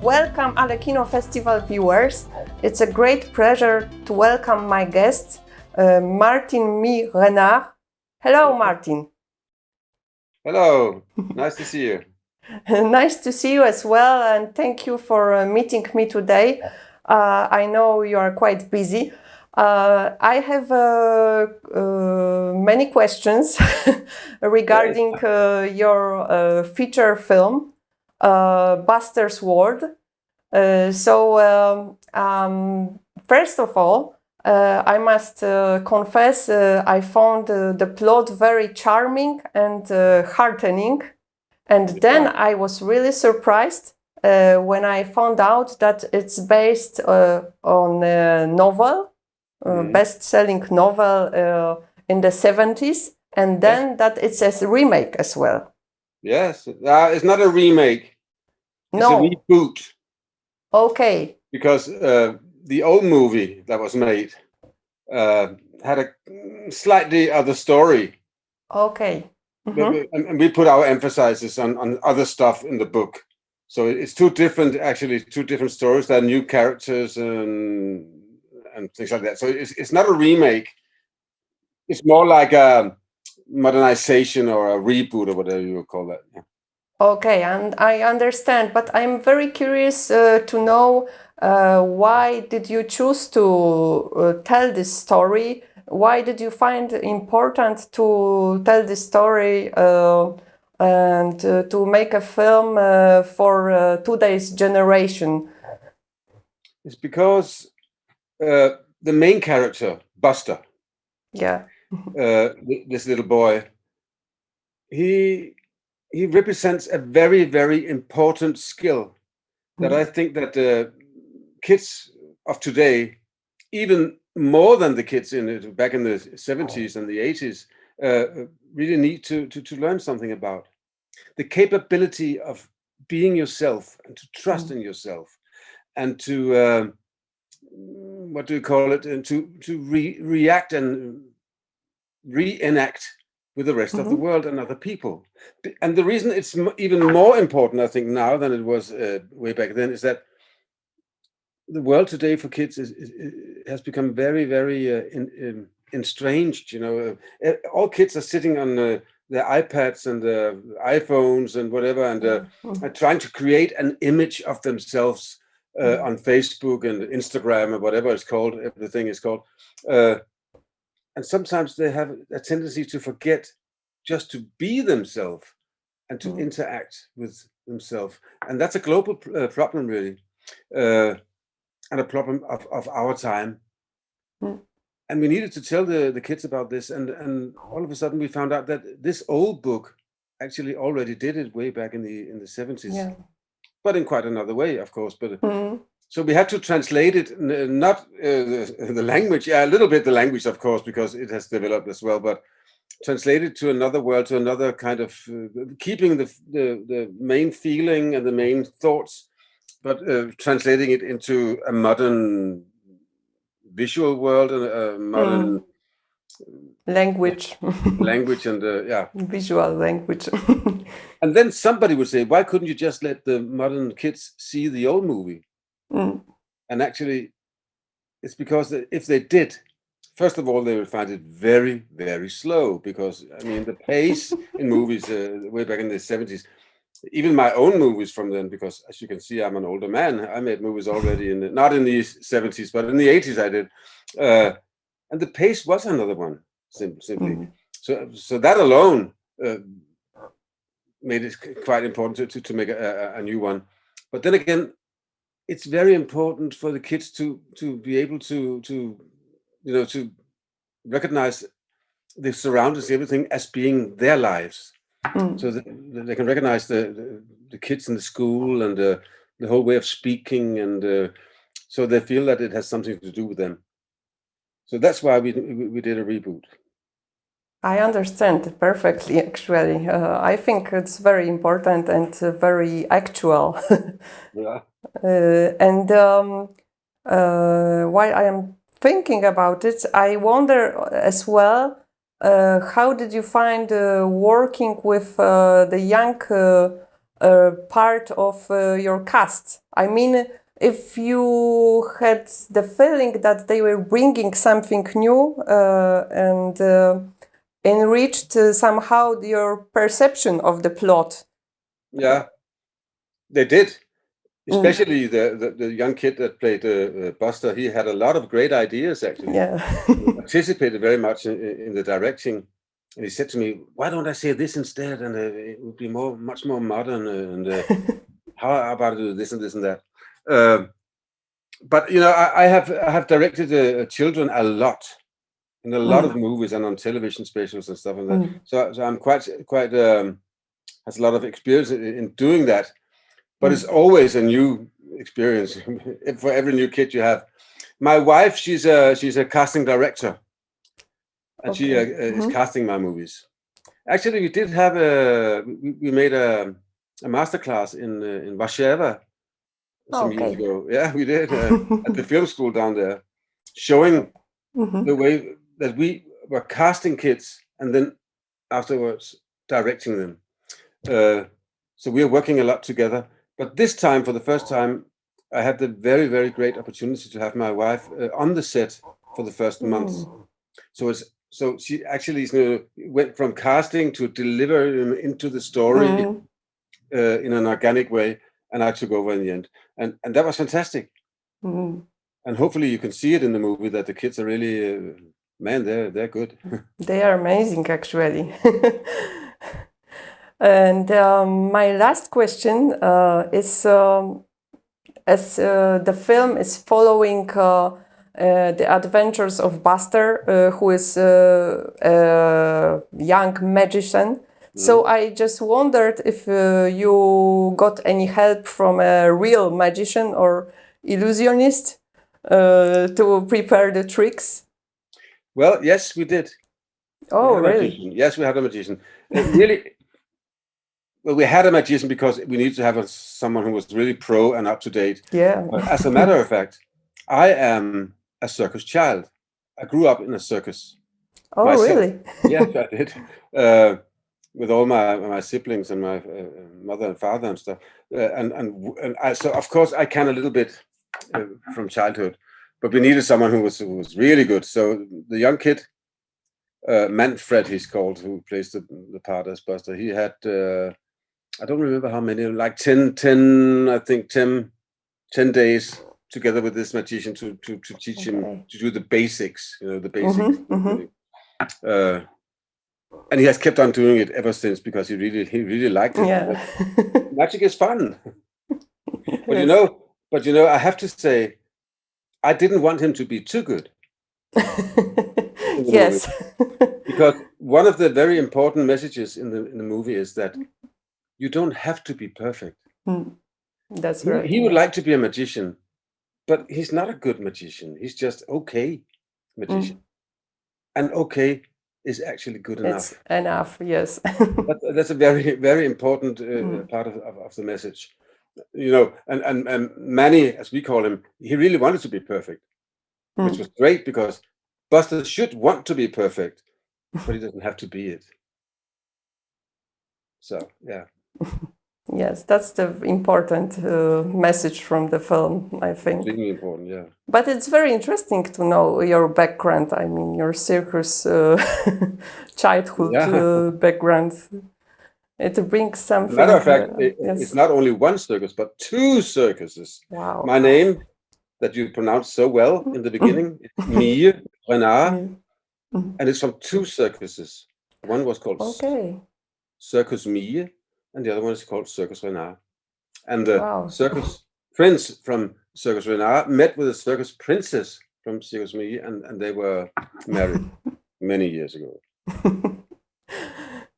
Welcome alle Kino Festival viewers. It's a great pleasure to welcome my guest, Martin Miehe-Renard. Hello, Martin. Hello, nice to see you. Nice to see you as well, and thank you for meeting me today. I know you are quite busy. I have many questions regarding your feature film, Buster's World. First of all, I must confess I found the plot very charming and heartening. And then I was really surprised when I found out that it's based on a novel, best-selling novel in the 70s, and then that it's a remake as well. Yes, it's not a remake. It's a reboot. Okay. Because the old movie that was made had a slightly other story. Okay. Mm-hmm. And we put our emphasis on other stuff in the book. So it's two different stories. There are new characters and things like that. So it's not a remake. It's more like a modernization or a reboot or whatever you would call that. Yeah. Okay, and I understand, but I'm very curious to know why did you choose to tell this story? Why did you find it important to tell this story and to make a film for today's generation? It's because the main character, Buster, this little boy, he represents a very, very important skill that I think that kids of today, even more than the kids back in the 70s and the 80s, really need to learn something about. The capability of being yourself and to trust in yourself and to, what do you call it, and to react and reenact with the rest of the world and other people. And the reason it's even more important, I think, now than it was way back then, is that the world today for kids has become very, very estranged. You know, all kids are sitting on their iPads and iPhones and whatever, and are trying to create an image of themselves on Facebook and Instagram or whatever it's called. Everything is called. And sometimes they have a tendency to forget just to be themselves and to interact with themselves. And that's a global problem, really, and a problem of our time. And we needed to tell the kids about this. And all of a sudden we found out that this old book actually already did it way back in the 70s, but in quite another way, of course. But so we had to translate it, not the language, a little bit the language, of course, because it has developed as well, but translate it to another world, to another kind of, keeping the main feeling and the main thoughts, but translating it into a modern visual world and a modern language and visual language. And then somebody would say, why couldn't you just let the modern kids see the old movie? And actually, it's because if they did, first of all, they would find it very, very slow, because I mean the pace in movies way back in the 70s, even my own movies from then, because as you can see, I'm an older man. I made movies already not in the 70s, but in the 80s I did, and the pace was another one, simply. So that alone made it quite important to make a new one. But then again, it's very important for the kids to be able to recognize the surroundings, everything, as being their lives. So that they can recognize the kids in the school and the whole way of speaking, and so they feel that it has something to do with them. So that's why we did a reboot. I understand perfectly, actually. I think it's very important and very actual. Yeah. And while I am thinking about it, I wonder as well, how did you find working with the young part of your cast? I mean, if you had the feeling that they were bringing something new and enriched somehow your perception of the plot. Yeah, they did. Especially the young kid that played Buster, he had a lot of great ideas, actually. Yeah. He participated very much in the directing. And he said to me, why don't I say this instead? And it would be much more modern. And how about I do this and this and that? But, you know, I have directed children a lot in a lot of movies and on television specials and stuff like that. So I'm quite has a lot of experience in doing that. But it's always a new experience for every new kid you have. My wife, she's a casting director, and she is casting my movies. Actually, we did have we made a masterclass in Warsaw some years ago. Yeah, we did at the film school down there, showing the way that we were casting kids and then afterwards directing them. So we are working a lot together. But this time, for the first time, I had the very, very great opportunity to have my wife on the set for the first month. So she actually went from casting to deliver into the story in an organic way, and I took over in the end, and that was fantastic. And hopefully, you can see it in the movie that the kids are really, man, they're good. They are amazing, actually. And my last question is, as the film is following the adventures of Buster, who is a young magician. So I just wondered if you got any help from a real magician or illusionist to prepare the tricks. Well, yes, we did. Oh, really? Yes, we had a magician. Really. Well, we had a magician because we needed to have someone who was really pro and up to date. Yeah. But as a matter of fact, I am a circus child. I grew up in a circus. Oh, myself. Really? Yes, I did. With all my siblings and my mother and father and stuff. And so, of course, I can a little bit from childhood. But we needed someone who was really good. So the young kid, Manfred, he's called, who plays the part as Buster, he had... I don't remember how many, like 10 days together with this magician to teach him to do the basics, the basics. And he has kept on doing it ever since because he really liked it. Yeah. Magic is fun. But I have to say, I didn't want him to be too good. Yes. Because one of the very important messages in the movie is that you don't have to be perfect. That's right. He would like to be a magician, but he's not a good magician. He's just okay magician. And okay is actually good enough. It's enough, yes. That's a very, very important part of the message. And Manny, as we call him, he really wanted to be perfect, which was great because Buster should want to be perfect, but he doesn't have to be it. So, yeah. Yes, that's the important message from the film, I think. Really important, yeah. But it's very interesting to know your background. I mean, your circus childhood background. It brings something. Matter of fact, it's not only one circus, but two circuses. Wow. My name, that you pronounced so well in the beginning, is Miehe-Renard, and it's from two circuses. One was called Circus Miehe, and the other one is called Circus Renard. And the circus prince from Circus Renard met with the circus princess from Circus Miehe, and they were married many years ago.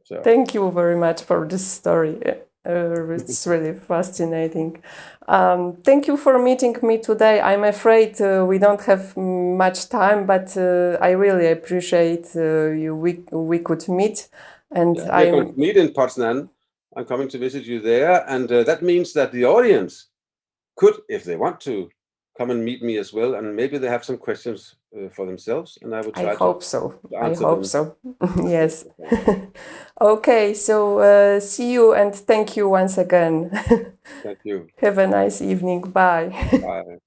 So. Thank you very much for this story. It's really fascinating. Thank you for meeting me today. I'm afraid we don't have much time, but I really appreciate you. We could meet, and I could meet in Poznan. I'm coming to visit you there, and that means that the audience could, if they want to, come and meet me as well, and maybe they have some questions for themselves, and I will try I hope so. to I answer hope them. so. Yes. Okay, so see you and thank you once again. Thank you. Have a nice evening. Bye. Bye.